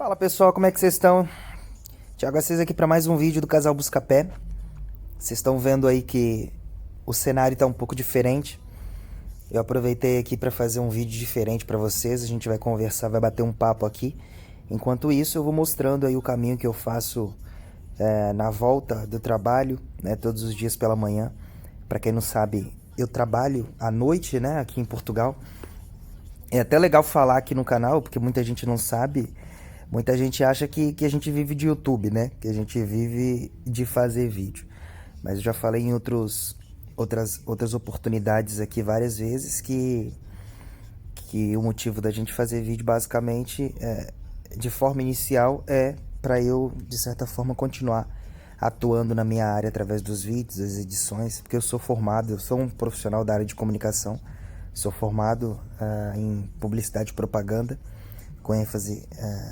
Fala pessoal, como é que vocês estão? Thiago Assis aqui para mais um vídeo do Casal Buscapé. Vocês estão vendo aí que o cenário está um pouco diferente. Eu aproveitei aqui para fazer um vídeo diferente para vocês. A gente vai conversar, vai bater um papo aqui. Enquanto isso, eu vou mostrando aí o caminho que eu faço na volta do trabalho, né, todos os dias pela manhã. Para quem não sabe, eu trabalho à noite, né, aqui em Portugal. É até legal falar aqui no canal, porque muita gente não sabe. Muita gente acha que a gente vive de YouTube, né? Que a gente vive de fazer vídeo. Mas eu já falei em outras oportunidades aqui várias vezes que o motivo da gente fazer vídeo basicamente, de forma inicial, é para eu, de certa forma, continuar atuando na minha área através dos vídeos, das edições, porque eu sou um profissional da área de comunicação, sou formado em publicidade e propaganda, com ênfase,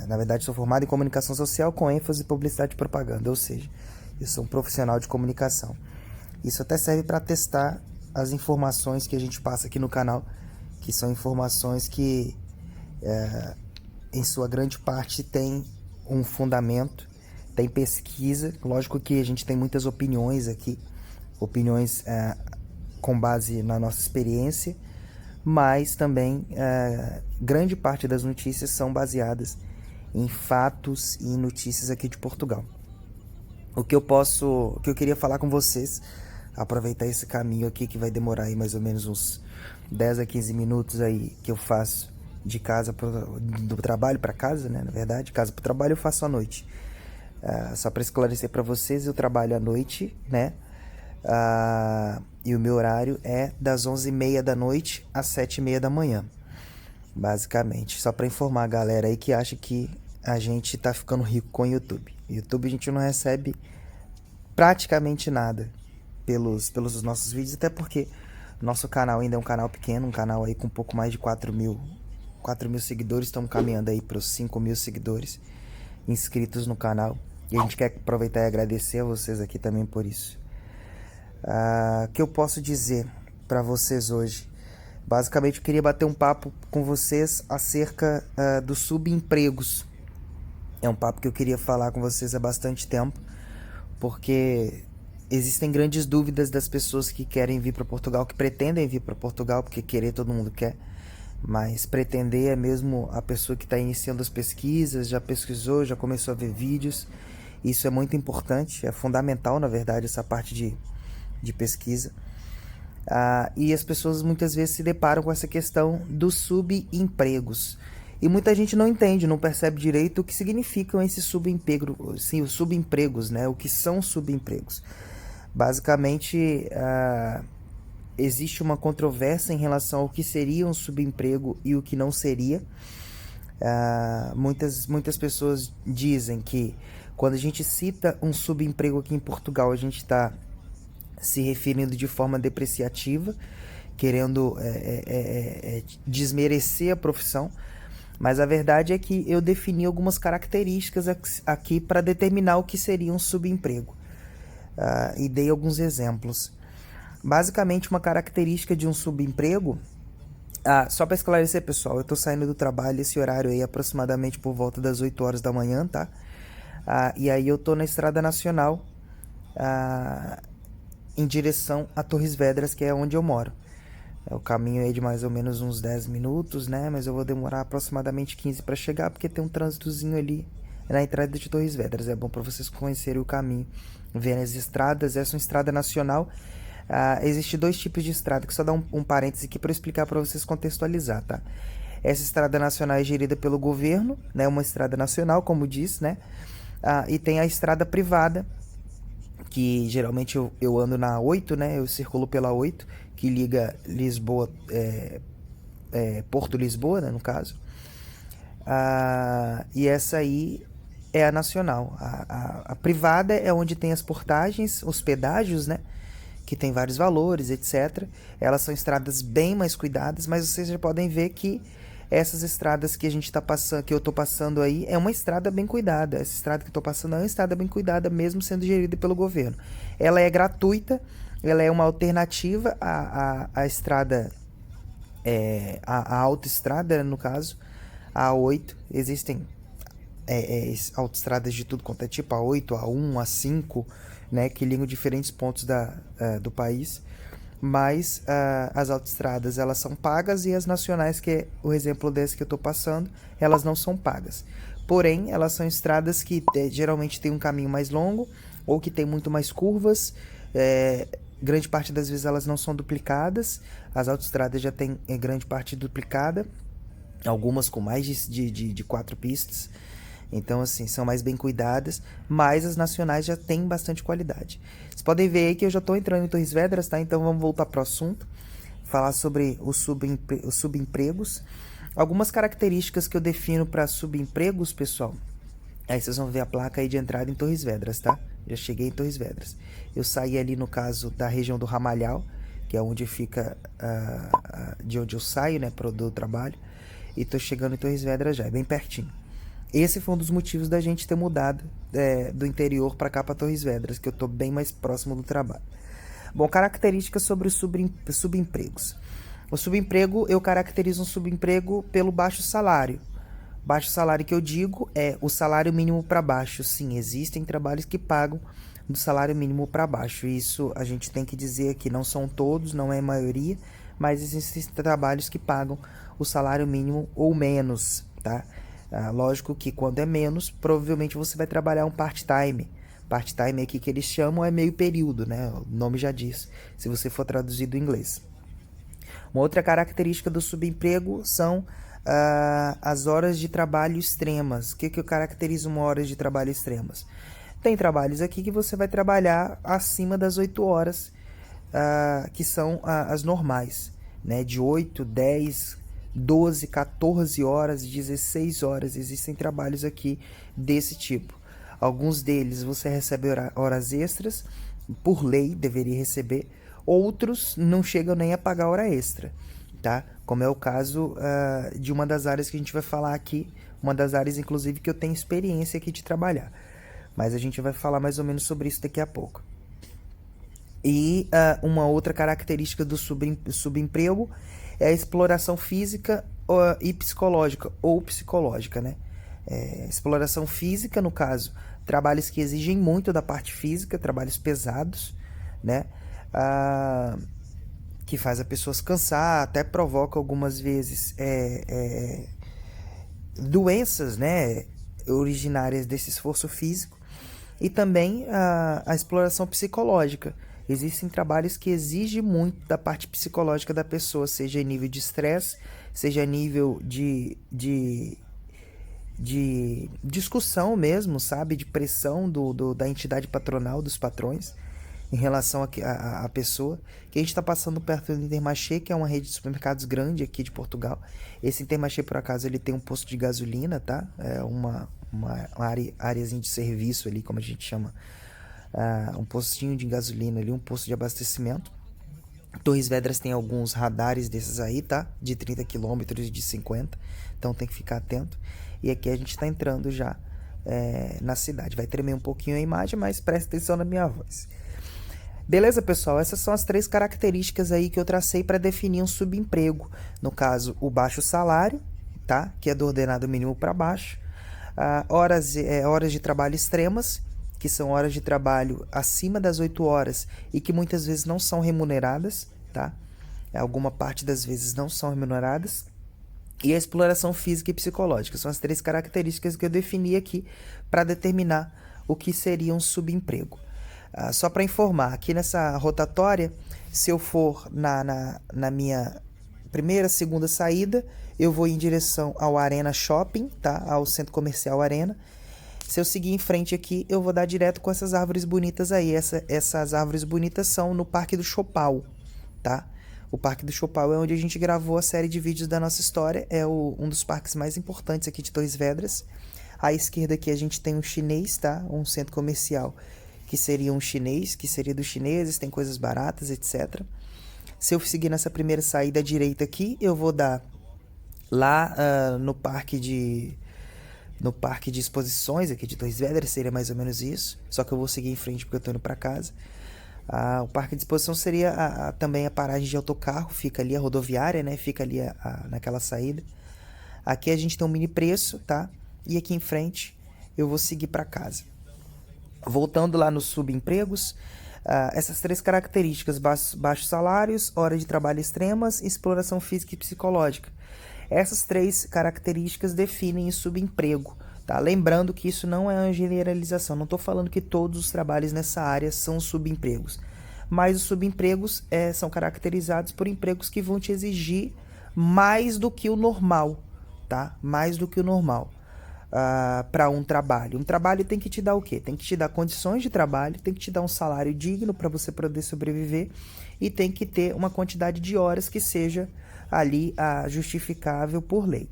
na verdade sou formado em comunicação social com ênfase em publicidade e propaganda, ou seja, eu sou um profissional de comunicação. Isso até serve para testar as informações que a gente passa aqui no canal, que são informações que, em sua grande parte, tem um fundamento, tem pesquisa. Lógico que a gente tem muitas opiniões aqui, opiniões com base na nossa experiência, mas também grande parte das notícias são baseadas em fatos e notícias aqui de Portugal. O que eu queria falar com vocês, aproveitar esse caminho aqui que vai demorar aí mais ou menos uns 10 a 15 minutos aí que eu faço de casa do trabalho para casa, né? Na verdade, casa para o trabalho eu faço à noite. Só para esclarecer para vocês, eu trabalho à noite, né? E o meu horário é das 11h30 da noite às 7h30 da manhã, basicamente. Só para informar a galera aí que acha que a gente tá ficando rico com o YouTube. YouTube a gente não recebe praticamente nada pelos nossos vídeos, até porque nosso canal ainda é um canal pequeno, um canal aí com um pouco mais de 4 mil seguidores. Estamos caminhando aí para os 5 mil seguidores inscritos no canal. E a gente quer aproveitar e agradecer a vocês aqui também por isso. O que eu posso dizer para vocês hoje? Basicamente eu queria bater um papo com vocês acerca dos subempregos. É um papo que eu queria falar com vocês há bastante tempo, porque existem grandes dúvidas das pessoas que querem vir para Portugal, que pretendem vir para Portugal, porque querer todo mundo quer, mas pretender é mesmo a pessoa que está iniciando as pesquisas, já pesquisou, já começou a ver vídeos. Isso é muito importante, é fundamental, na verdade, essa parte de pesquisa. E as pessoas muitas vezes se deparam com essa questão dos subempregos. E muita gente não entende, não percebe direito o que significam esses subempregos, sim, os subempregos, né? O que são subempregos. Basicamente, existe uma controvérsia em relação ao que seria um subemprego e o que não seria. Muitas pessoas dizem que quando a gente cita um subemprego aqui em Portugal, a gente está se referindo de forma depreciativa, querendo desmerecer a profissão, mas a verdade é que eu defini algumas características aqui para determinar o que seria um subemprego, e dei alguns exemplos. Basicamente, uma característica de um subemprego, só para esclarecer, pessoal, eu estou saindo do trabalho esse horário aí aproximadamente por volta das 8 horas da manhã, tá? E aí eu estou na Estrada Nacional, em direção a Torres Vedras, que é onde eu moro. O caminho é de mais ou menos uns 10 minutos, né? Mas eu vou demorar aproximadamente 15 para chegar, porque tem um trânsitozinho ali na entrada de Torres Vedras. É bom para vocês conhecerem o caminho, verem as estradas. Essa é uma estrada nacional. Existe dois tipos de estrada, que só dá um parêntese aqui para eu explicar para vocês contextualizar, tá? Essa estrada nacional é gerida pelo governo, né? Uma estrada nacional, como diz, né? E tem a estrada privada, que geralmente eu ando na 8, né? Eu circulo pela 8, que liga Lisboa, Porto Lisboa, né, no caso. E essa aí é a nacional. A privada é onde tem as portagens, os pedágios, né? Que tem vários valores, etc. Elas são estradas bem mais cuidadas, mas vocês já podem ver que essas estradas que a gente tá passando, que eu tô passando aí, é uma estrada bem cuidada. Essa estrada que eu tô passando é uma estrada bem cuidada, mesmo sendo gerida pelo governo. Ela é gratuita, ela é uma alternativa à estrada, a autoestrada, no caso, a A8. Existem autoestradas de tudo quanto é tipo, A8, A1, A5, né, que ligam diferentes pontos do país. Mas as autoestradas, elas são pagas, e as nacionais, que é o exemplo desse que eu estou passando, elas não são pagas. Porém, elas são estradas que geralmente tem um caminho mais longo, ou que tem muito mais curvas. Grande parte das vezes elas não são duplicadas. As autoestradas já tem grande parte duplicada, algumas com mais de 4 pistas. Então, assim, são mais bem cuidadas, mas as nacionais já têm bastante qualidade. Vocês podem ver aí que eu já estou entrando em Torres Vedras, tá? Então vamos voltar para o assunto, falar sobre os subempregos. Algumas características que eu defino para subempregos, pessoal. Aí vocês vão ver a placa aí de entrada em Torres Vedras, tá? Já cheguei em Torres Vedras. Eu saí ali, no caso, da região do Ramalhal, que é onde fica, de onde eu saio, né, do trabalho. E tô chegando em Torres Vedras já, é bem pertinho. Esse foi um dos motivos da gente ter mudado do interior para cá, para Torres Vedras, que eu tô bem mais próximo do trabalho. Bom, características sobre os subempregos. O subemprego, eu caracterizo um subemprego pelo baixo salário. Baixo salário que eu digo é o salário mínimo para baixo. Sim, existem trabalhos que pagam do salário mínimo para baixo. Isso a gente tem que dizer que não são todos, não é a maioria, mas existem trabalhos que pagam o salário mínimo ou menos, tá? Lógico que quando é menos, provavelmente você vai trabalhar um part-time. Part-time aqui que eles chamam é meio período, né? O nome já diz, se você for traduzir do inglês. Uma outra característica do subemprego são as horas de trabalho extremas. O que eu caracterizo uma hora de trabalho extremas? Tem trabalhos aqui que você vai trabalhar acima das 8 horas, que são as normais, né? De 8, 10, 12, 14 horas, 16 horas. Existem trabalhos aqui desse tipo. Alguns deles você recebe horas extras, por lei deveria receber. Outros não chegam nem a pagar hora extra, tá? Como é o caso de uma das áreas que a gente vai falar aqui, uma das áreas inclusive que eu tenho experiência aqui de trabalhar. Mas a gente vai falar mais ou menos sobre isso daqui a pouco. E uma outra característica do subemprego é a exploração física e psicológica, ou psicológica, né? Exploração física, no caso, trabalhos que exigem muito da parte física, trabalhos pesados, né? Que faz a pessoa se cansar, até provoca algumas vezes doenças, né, originárias desse esforço físico. E também a exploração psicológica. Existem trabalhos que exigem muito da parte psicológica da pessoa, seja em nível de estresse, seja em nível de discussão mesmo, sabe? De pressão da entidade patronal, dos patrões, em relação à pessoa. Que a gente está passando perto do Intermarché, que é uma rede de supermercados grande aqui de Portugal. Esse Intermarché, por acaso, ele tem um posto de gasolina, tá? É uma áreazinha de serviço ali, como a gente chama. Um postinho de gasolina ali, um posto de abastecimento. Torres Vedras tem alguns radares desses aí, tá? De 30 km e de 50. Então tem que ficar atento. E aqui a gente está entrando já na cidade. Vai tremer um pouquinho a imagem, mas presta atenção na minha voz. Beleza, pessoal? Essas são as 3 características aí que eu tracei para definir um subemprego. No caso, o baixo salário, tá? Que é do ordenado mínimo para baixo. Horas de trabalho extremas, que são horas de trabalho acima das 8 horas e que muitas vezes não são remuneradas, tá? Alguma parte das vezes não são remuneradas. E a exploração física e psicológica. São as 3 características que eu defini aqui para determinar o que seria um subemprego. Só para informar, aqui nessa rotatória, se eu for na minha primeira, segunda saída, eu vou em direção ao Arena Shopping, tá? Ao Centro Comercial Arena. Se eu seguir em frente aqui, eu vou dar direto com essas árvores bonitas aí. Essas árvores bonitas são no Parque do Chopal, tá? O Parque do Chopal é onde a gente gravou a série de vídeos da nossa história. É um dos parques mais importantes aqui de Torres Vedras. À esquerda aqui a gente tem um chinês, tá? Um centro comercial que seria um chinês, que seria dos chineses, tem coisas baratas, etc. Se eu seguir nessa primeira saída à direita aqui, eu vou dar lá no parque de exposições aqui de Torres Vedras, seria mais ou menos isso. Só que eu vou seguir em frente porque eu tô indo para casa. O parque de exposição seria também a paragem de autocarro, fica ali a rodoviária, né? Fica ali naquela saída. Aqui a gente tem um mini preço, tá? e aqui em frente eu vou seguir para casa. Voltando lá nos subempregos, essas 3 características, baixos salários, horas de trabalho extremas, exploração física e psicológica. Essas 3 características definem o subemprego. Tá? Lembrando que isso não é uma generalização, não estou falando que todos os trabalhos nessa área são subempregos, mas os subempregos são caracterizados por empregos que vão te exigir mais do que o normal, tá? Mais do que o normal para um trabalho. Um trabalho tem que te dar o quê? Tem que te dar condições de trabalho, tem que te dar um salário digno para você poder sobreviver e tem que ter uma quantidade de horas que seja ali justificável por lei,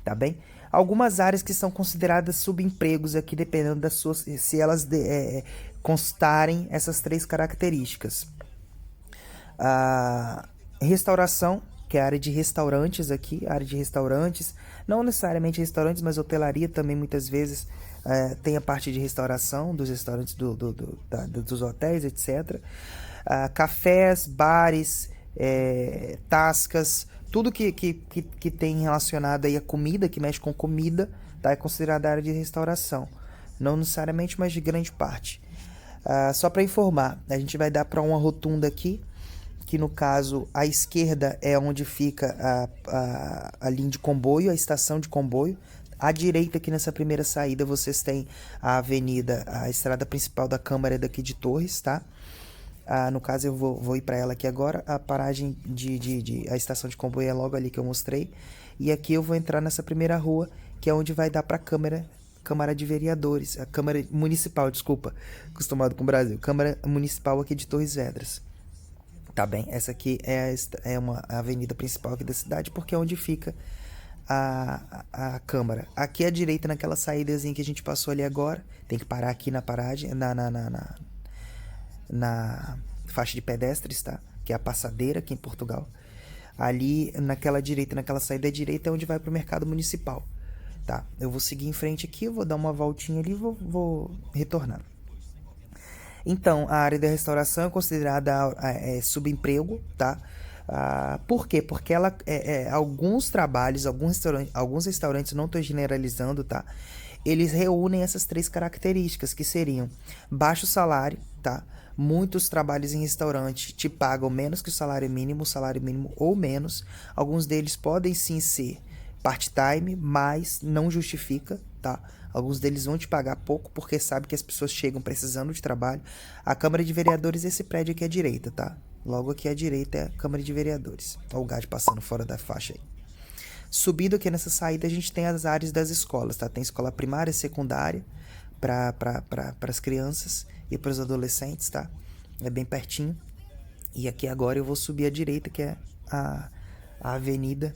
tá bem? Algumas áreas que são consideradas subempregos aqui, dependendo das suas, se elas constarem essas 3 características. Restauração, que é a área de restaurantes aqui, área de restaurantes, não necessariamente restaurantes, mas hotelaria também muitas vezes tem a parte de restauração dos restaurantes dos hotéis, etc. Cafés, bares, tascas, tudo que tem relacionado aí a comida, que mexe com comida, tá? É considerada área de restauração. Não necessariamente, mas de grande parte. Só para informar, a gente vai dar para uma rotunda aqui, que no caso a esquerda é onde fica a linha de comboio, a estação de comboio. À direita aqui nessa primeira saída vocês têm a avenida, a estrada principal da Câmara daqui de Torres, tá? No caso eu vou ir para ela aqui agora. A paragem a estação de comboio é logo ali que eu mostrei. E aqui eu vou entrar nessa primeira rua, que é onde vai dar para a Câmara de Vereadores, a Câmara Municipal, desculpa, acostumado com o Brasil, Câmara Municipal aqui de Torres Vedras. Tá bem? Essa aqui é uma avenida principal aqui da cidade, porque é onde fica a Câmara. Aqui à direita, naquela saídazinha que a gente passou ali agora, tem que parar aqui na paragem, na faixa de pedestres, tá? Que é a passadeira aqui em Portugal. Ali, naquela direita, naquela saída direita é onde vai pro mercado municipal, tá? Eu vou seguir em frente aqui, eu vou dar uma voltinha ali e vou retornar. Então, a área da restauração é considerada subemprego, tá? Por quê? Porque ela alguns trabalhos, alguns restaurantes, não estou generalizando, tá? Eles reúnem essas 3 características, que seriam baixo salário, tá? Muitos trabalhos em restaurante te pagam menos que o salário mínimo ou menos. Alguns deles podem sim ser part-time, mas não justifica, tá? Alguns deles vão te pagar pouco porque sabe que as pessoas chegam precisando de trabalho. A Câmara de Vereadores, esse prédio aqui à direita, tá? Logo aqui à direita é a Câmara de Vereadores. Olha o gado passando fora da faixa aí. Subindo aqui nessa saída a gente tem as áreas das escolas, tá? Tem escola primária e secundária para as crianças e para os adolescentes, tá? É bem pertinho. E aqui agora eu vou subir à direita, que é a avenida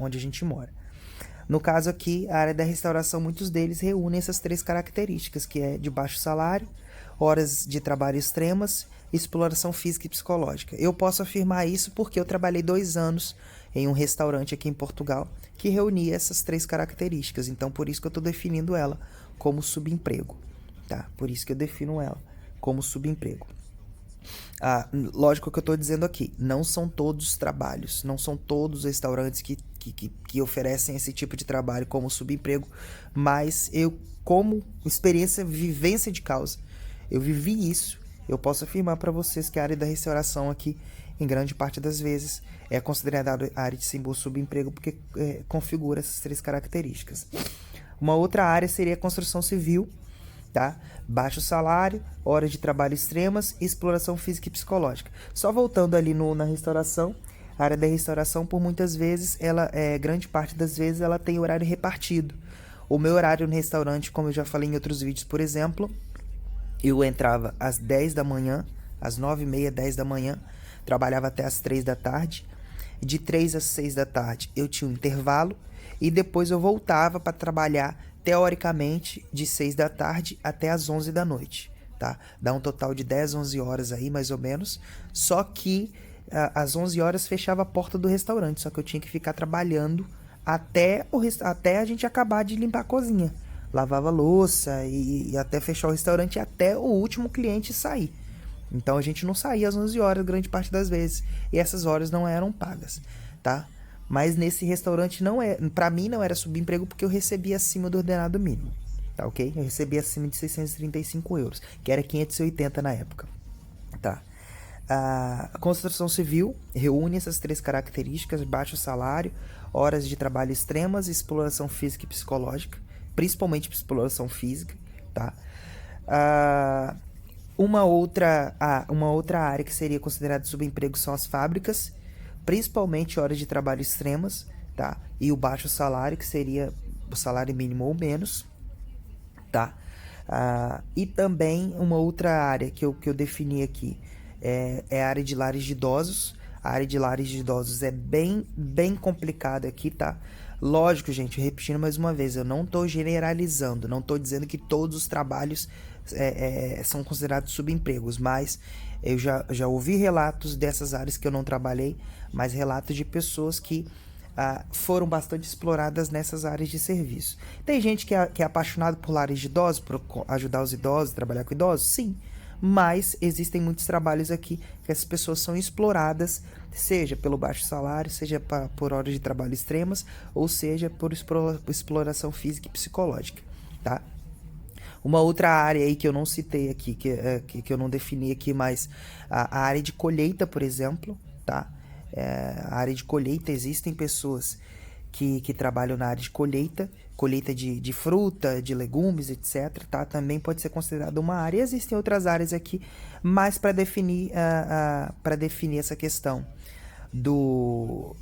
onde a gente mora. No caso aqui, a área da restauração, muitos deles reúnem essas 3 características, que é de baixo salário, horas de trabalho extremas, exploração física e psicológica. Eu posso afirmar isso porque eu trabalhei 2 anos em um restaurante aqui em Portugal que reunia essas 3 características. Então, por isso que eu estou definindo ela como subemprego, tá? Por isso que eu defino ela como subemprego. Lógico que eu estou dizendo aqui, não são todos os trabalhos, não são todos os restaurantes que oferecem esse tipo de trabalho como subemprego, mas eu, como experiência, vivência de causa, eu vivi isso, eu posso afirmar para vocês que a área da restauração aqui, em grande parte das vezes, é considerada área de símbolo subemprego porque configura essas 3 características. Uma outra área seria a construção civil, tá? Baixo salário, horas de trabalho extremas, exploração física e psicológica. Só voltando ali na restauração, a área da restauração, por muitas vezes, grande parte das vezes, ela tem horário repartido. O meu horário no restaurante, como eu já falei em outros vídeos, por exemplo, eu entrava às 10 da manhã, às 9h30, 10 da manhã, trabalhava até às 3 da tarde. De 3 às 6 da tarde eu tinha um intervalo e depois eu voltava para trabalhar, teoricamente, de 6 da tarde até às 11 da noite, tá? Dá um total de 10, 11 horas aí, mais ou menos. Só que às 11 horas fechava a porta do restaurante, só que eu tinha que ficar trabalhando até a gente acabar de limpar a cozinha. Lavava louça e até fechar o restaurante, até o último cliente sair. Então a gente não saía às 11 horas grande parte das vezes, e essas horas não eram pagas, tá? Mas nesse restaurante não é, para mim não era subemprego porque eu recebia acima do ordenado mínimo, tá ok? Eu recebia acima de 635 euros, que era 580 na época, tá? A construção civil reúne essas três características: baixo salário, horas de trabalho extremas, exploração física e psicológica, principalmente exploração física, tá? Uma outra área que seria considerada subemprego são as fábricas, principalmente horas de trabalho extremas, tá? E o baixo salário, que seria o salário mínimo ou menos, tá? E também uma outra área que eu defini aqui é a área de lares de idosos. A área de lares de idosos é bem complicada aqui, tá? Lógico, gente, repetindo mais uma vez, eu não estou generalizando, não estou dizendo que todos os trabalhos são considerados subempregos, mas eu já ouvi relatos dessas áreas que eu não trabalhei, mas relatos de pessoas que foram bastante exploradas nessas áreas de serviço. Tem gente que é apaixonado por lares de idosos, por ajudar os idosos, trabalhar com idosos? Sim. Mas existem muitos trabalhos aqui que as pessoas são exploradas, seja pelo baixo salário, seja por horas de trabalho extremas, ou seja por exploração física e psicológica, tá? Uma outra área aí que eu não citei aqui, que eu não defini aqui, mas a área de colheita, por exemplo, tá? A área de colheita, existem pessoas que trabalham na área de colheita de fruta, de legumes, etc, tá? Também pode ser considerada uma área. E existem outras áreas aqui, mas para definir essa questão do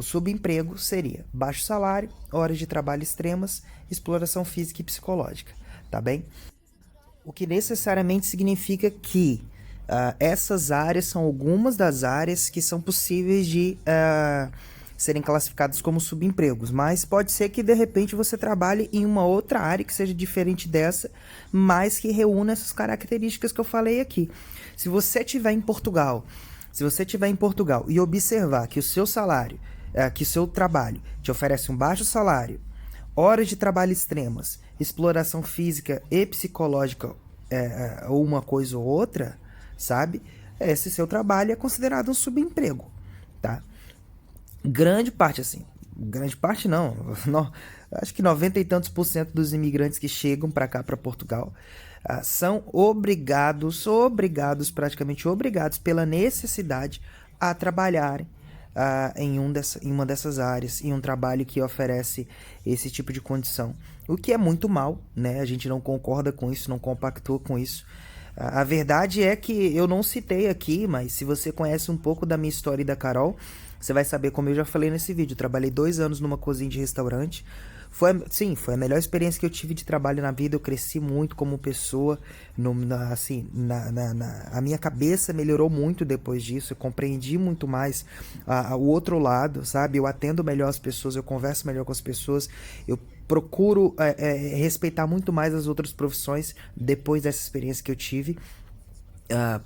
subemprego seria baixo salário, horas de trabalho extremas, exploração física e psicológica, tá bem? O que necessariamente significa que essas áreas são algumas das áreas que são possíveis de serem classificados como subempregos, mas pode ser que de repente você trabalhe em uma outra área que seja diferente dessa, mas que reúna essas características que eu falei aqui. Se você estiver em Portugal e observar que o seu salário, que o seu trabalho te oferece um baixo salário, horas de trabalho extremas, exploração física e psicológica, ou uma coisa ou outra, sabe? Esse seu trabalho é considerado um subemprego, tá? Grande parte não, acho que 90 e tantos % dos imigrantes que chegam para cá, para Portugal, são praticamente obrigados pela necessidade a trabalharem em uma dessas áreas, em um trabalho que oferece esse tipo de condição, o que é muito mal, né? A gente não concorda com isso, não compactua com isso. A verdade é que eu não citei aqui, mas se você conhece um pouco da minha história e da Carol, você vai saber, como eu já falei nesse vídeo, eu trabalhei 2 anos numa cozinha de restaurante. Foi a melhor experiência que eu tive de trabalho na vida. Eu cresci muito como pessoa, a minha cabeça melhorou muito depois disso. Eu compreendi muito mais o outro lado, sabe? Eu atendo melhor as pessoas, eu converso melhor com as pessoas, eu procuro respeitar muito mais as outras profissões depois dessa experiência que eu tive.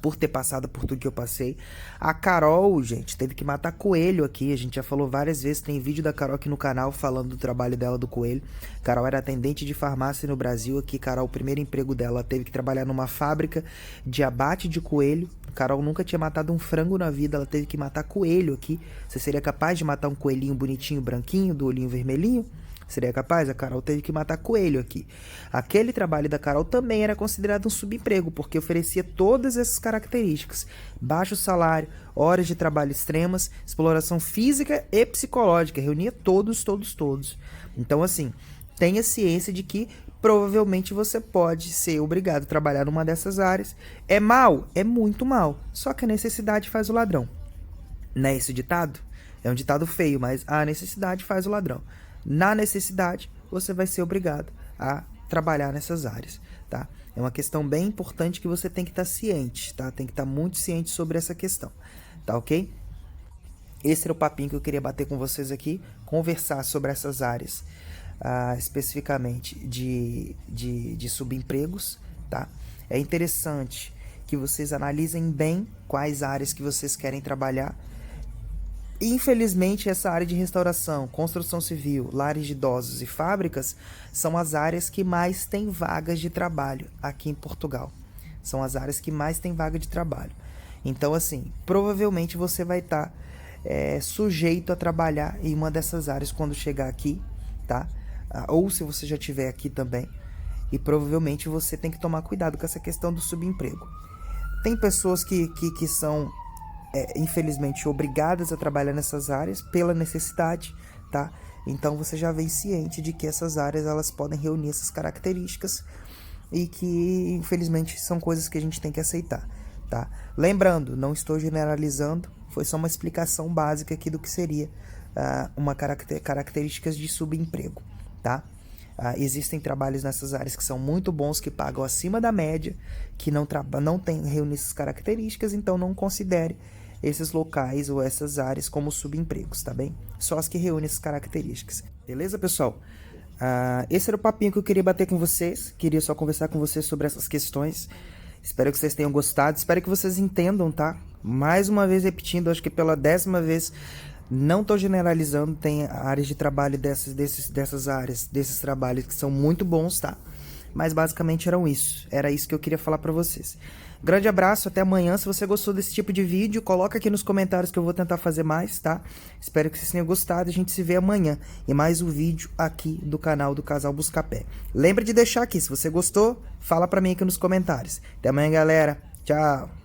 Por ter passado por tudo que eu passei. A Carol, gente, teve que matar coelho aqui. A gente já falou várias vezes. Tem vídeo da Carol aqui no canal falando do trabalho dela do coelho. Carol era atendente de farmácia no Brasil. Aqui, Carol, o primeiro emprego dela, ela teve que trabalhar numa fábrica de abate de coelho. Carol nunca tinha matado um frango na vida. Ela teve que matar coelho aqui. Você seria capaz de matar um coelhinho bonitinho, branquinho, do olhinho vermelhinho? Seria capaz? A Carol teve que matar coelho aqui. Aquele trabalho da Carol também era considerado um subemprego, porque oferecia todas essas características: baixo salário, horas de trabalho extremas, exploração física e psicológica. Reunia todos. Então, assim, tenha ciência de que provavelmente você pode ser obrigado a trabalhar numa dessas áreas. É mal? É muito mal. Só que a necessidade faz o ladrão. Não é esse ditado? É um ditado feio, mas a necessidade faz o ladrão. Na necessidade, você vai ser obrigado a trabalhar nessas áreas, tá? É uma questão bem importante que você tem que estar ciente, tá? Tem que estar muito ciente sobre essa questão, tá ok? Esse era o papinho que eu queria bater com vocês aqui, conversar sobre essas áreas, especificamente de subempregos, tá? É interessante que vocês analisem bem quais áreas que vocês querem trabalhar. Infelizmente, essa área de restauração, construção civil, lares de idosos e fábricas são as áreas que mais têm vagas de trabalho aqui em Portugal. São as áreas que mais têm vaga de trabalho. Então, assim, provavelmente você vai estar sujeito a trabalhar em uma dessas áreas quando chegar aqui, tá? Ou se você já estiver aqui também. E provavelmente você tem que tomar cuidado com essa questão do subemprego. Tem pessoas que são, infelizmente, obrigadas a trabalhar nessas áreas pela necessidade, tá? Então você já vem ciente de que essas áreas elas podem reunir essas características e que, infelizmente, são coisas que a gente tem que aceitar, tá? Lembrando, não estou generalizando, foi só uma explicação básica aqui do que seria características de subemprego, tá? Existem trabalhos nessas áreas que são muito bons, que pagam acima da média, que não reúnem essas características, então não considere esses locais ou essas áreas como subempregos, tá bem? Só as que reúnem essas características. Beleza, pessoal? Esse era o papinho que eu queria bater com vocês. Queria só conversar com vocês sobre essas questões. Espero que vocês tenham gostado. Espero que vocês entendam, tá? Mais uma vez repetindo, acho que pela 10ª vez, não estou generalizando. Tem áreas de trabalho dessas áreas, desses trabalhos que são muito bons, tá? Mas basicamente era isso que eu queria falar pra vocês. Grande abraço, até amanhã. Se você gostou desse tipo de vídeo, coloca aqui nos comentários que eu vou tentar fazer mais, tá? Espero que vocês tenham gostado. A gente se vê amanhã em mais um vídeo aqui do canal do Casal Buscapé. Lembra de deixar aqui, se você gostou, fala pra mim aqui nos comentários. Até amanhã, galera. Tchau!